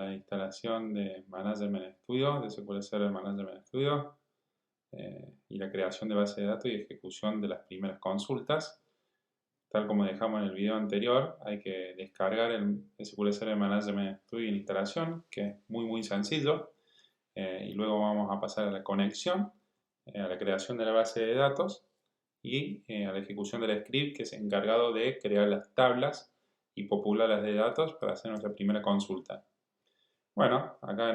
la instalación de Management Studio, de SQL Server Management Studio, y la creación de base de datos y ejecución de las primeras consultas. Tal como dejamos en el video anterior, hay que descargar el SQL Server Management Studio en instalación, que es muy sencillo, y luego vamos a pasar a la conexión, a la creación de la base de datos y a la ejecución del script que es encargado de crear las tablas y popularlas de datos para hacer nuestra primera consulta. Bueno, acá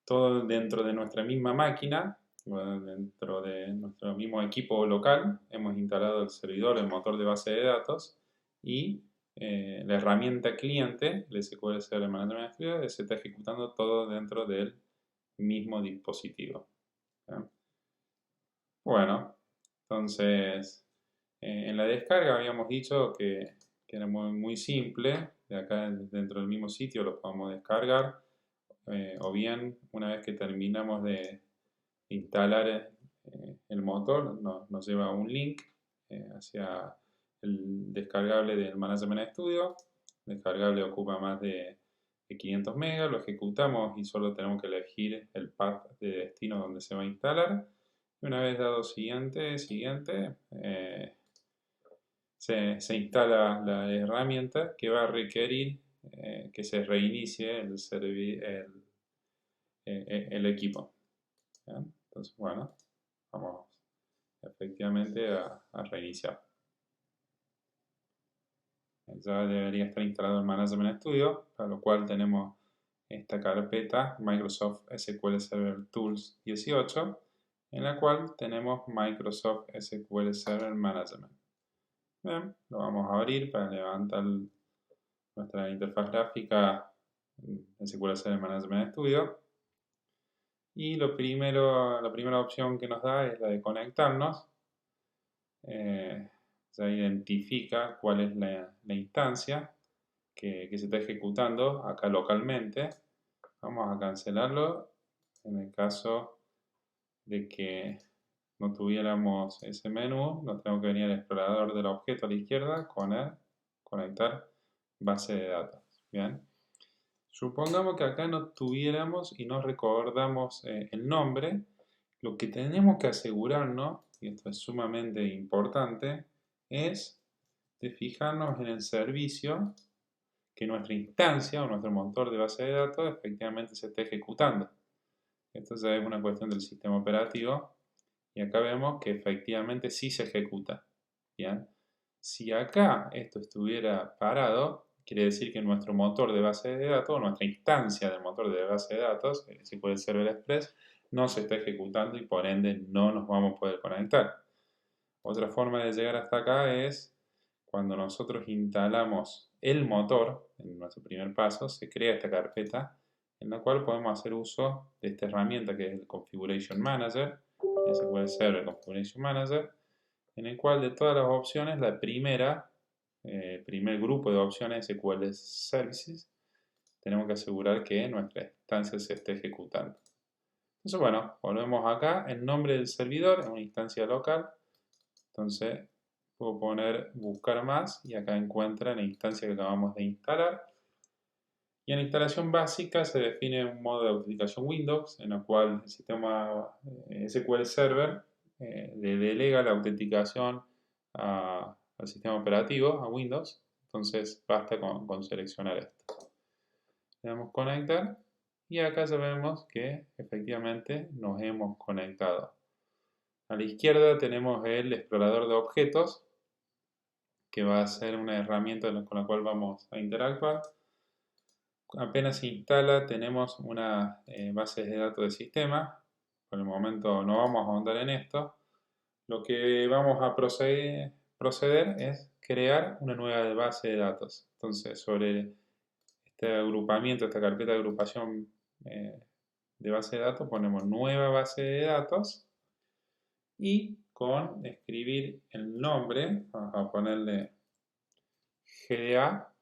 todo dentro de nuestra misma máquina, dentro de nuestro mismo equipo local, hemos instalado el servidor, el motor de base de datos y la herramienta cliente, el SQL Server Management Studio, se está ejecutando todo dentro del mismo dispositivo. ¿Sí? Bueno, entonces en la descarga habíamos dicho que era muy simple, de acá dentro del mismo sitio lo podemos descargar, o bien una vez que terminamos de instalar el motor nos lleva a un link hacia el descargable del Management Studio. El descargable ocupa más de 500 megas, lo ejecutamos y solo tenemos que elegir el path de destino donde se va a instalar. Y una vez dado siguiente, se instala la herramienta que va a requerir que se reinicie el equipo. ¿Bien? Entonces, bueno, vamos efectivamente a reiniciar. Ya debería estar instalado el Management Studio, para lo cual tenemos esta carpeta Microsoft SQL Server Tools 18, en la cual tenemos Microsoft SQL Server Management. Bien, lo vamos a abrir para levantar nuestra interfaz gráfica en SQL Server Management Studio. Y la primera opción que nos da es la de conectarnos. Ya identifica cuál es la instancia que se está ejecutando acá localmente. Vamos a cancelarlo en el caso de que no tuviéramos ese menú. Nos tenemos que venir al explorador del objeto a la izquierda con el conectar base de datos. Bien. Supongamos que acá no tuviéramos y no recordamos el nombre. Lo que tenemos que asegurarnos, y esto es sumamente importante, es de fijarnos en el servicio que nuestra instancia o nuestro motor de base de datos efectivamente se esté ejecutando. Esto ya es una cuestión del sistema operativo y acá vemos que efectivamente sí se ejecuta. Bien. Si acá esto estuviera parado, quiere decir que nuestro motor de base de datos, nuestra instancia del motor de base de datos, el SQL Server Express, no se está ejecutando y por ende no nos vamos a poder conectar. Otra forma de llegar hasta acá es cuando nosotros instalamos el motor, en nuestro primer paso, se crea esta carpeta en la cual podemos hacer uso de esta herramienta que es el Configuration Manager, SQL Server Configuration Manager, en el cual de todas las opciones, la primer grupo de opciones SQL Services, tenemos que asegurar que nuestra instancia se esté ejecutando. Entonces, bueno, volvemos acá, el nombre del servidor es una instancia local, entonces puedo poner buscar más y acá encuentra la instancia que acabamos de instalar. Y en la instalación básica se define un modo de autenticación Windows, en el cual el sistema SQL Server le delega la autenticación al sistema operativo, a Windows. Entonces basta con seleccionar esto. Le damos conectar y acá ya vemos que efectivamente nos hemos conectado. A la izquierda tenemos el explorador de objetos, que va a ser una herramienta con la cual vamos a interactuar. Apenas se instala tenemos una base de datos de sistema. Por el momento no vamos a ahondar en esto. Lo que vamos a proceder es crear una nueva base de datos. Entonces, sobre este agrupamiento, esta carpeta de agrupación de base de datos, ponemos nueva base de datos y con escribir el nombre, vamos a ponerle GDA,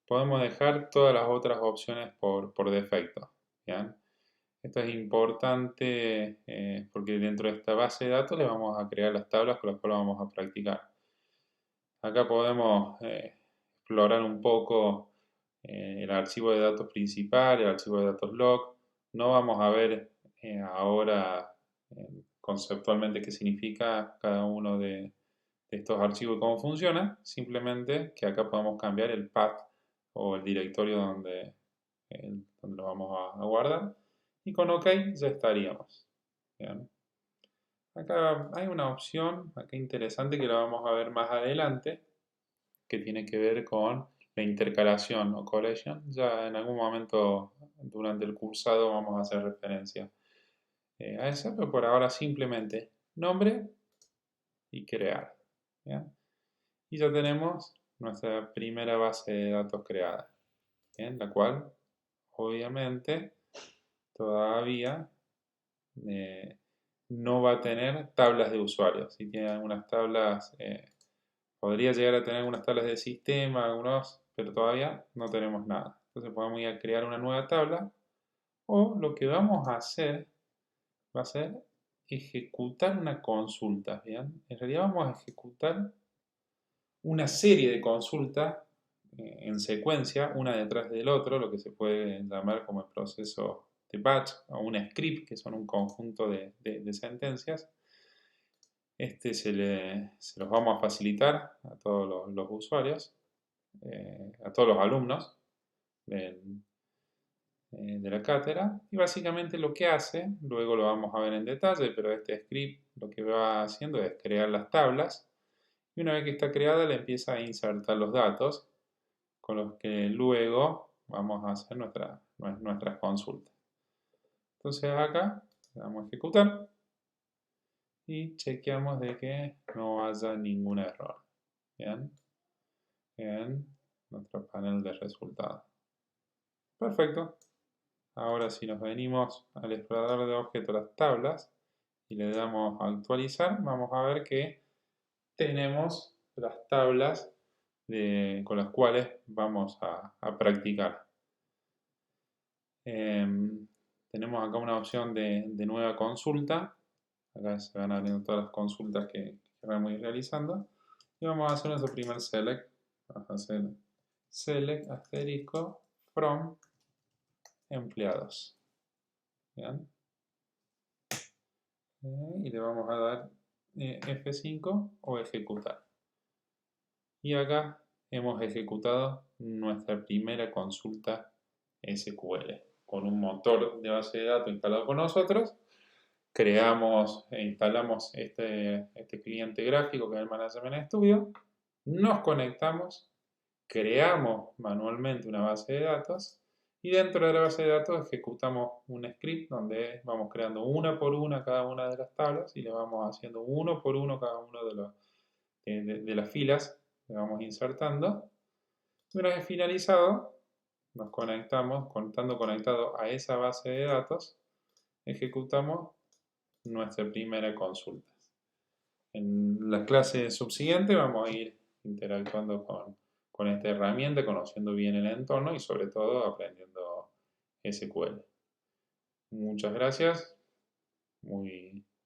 podemos dejar todas las otras opciones por defecto. ¿Bien? Esto es importante porque dentro de esta base de datos le vamos a crear las tablas con las cuales vamos a practicar. Acá podemos explorar un poco el archivo de datos principal, el archivo de datos log. No vamos a ver ahora conceptualmente qué significa cada uno de estos archivos y cómo funciona. Simplemente que acá podemos cambiar el path o el directorio donde lo vamos a guardar. Y con OK ya estaríamos. Bien. Acá hay una opción acá interesante que la vamos a ver más adelante, que tiene que ver con la intercalación o collation. Ya en algún momento durante el cursado vamos a hacer referencia a eso, pero por ahora simplemente nombre y crear. ¿Bien? Y ya tenemos nuestra primera base de datos creada, ¿bien? La cual obviamente todavía no va a tener tablas de usuarios. Si tiene algunas tablas, podría llegar a tener algunas tablas de sistema, algunos, pero todavía no tenemos nada. Entonces podemos ir a crear una nueva tabla, o lo que vamos a hacer va a ser ejecutar una consulta, ¿bien? En realidad vamos a ejecutar una serie de consultas en secuencia, una detrás del otro, lo que se puede llamar como el proceso de batch o un script, que son un conjunto de sentencias. Se los vamos a facilitar a todos los usuarios, a todos los alumnos de la cátedra, y básicamente lo que hace, luego lo vamos a ver en detalle, pero este script lo que va haciendo es crear las tablas, y una vez que está creada le empieza a insertar los datos con los que luego vamos a hacer nuestras consultas. Entonces acá le damos a ejecutar y chequeamos de que no haya ningún error. Bien, en nuestro panel de resultados. Perfecto. Ahora si nos venimos al explorador de objetos, las tablas, y le damos a actualizar, vamos a ver que tenemos las tablas con las cuales vamos a practicar. Tenemos acá una opción de nueva consulta. Acá se van abriendo todas las consultas que vamos a ir realizando. Y vamos a hacer nuestro primer select. Vamos a hacer select asterisco from empleados. ¿Bien? Y le vamos a dar F5 o ejecutar. Y acá hemos ejecutado nuestra primera consulta SQL con un motor de base de datos instalado por nosotros. Creamos e instalamos este cliente gráfico que es el Management Studio. Nos conectamos, creamos manualmente una base de datos y dentro de la base de datos ejecutamos un script donde vamos creando una por una cada una de las tablas y le vamos haciendo uno por uno cada uno de las filas que vamos insertando. Una vez finalizado, nos conectamos, estando conectado a esa base de datos, ejecutamos nuestra primera consulta. En la clase subsiguiente vamos a ir interactuando con esta herramienta, conociendo bien el entorno y sobre todo aprendiendo SQL. Muchas gracias. Muy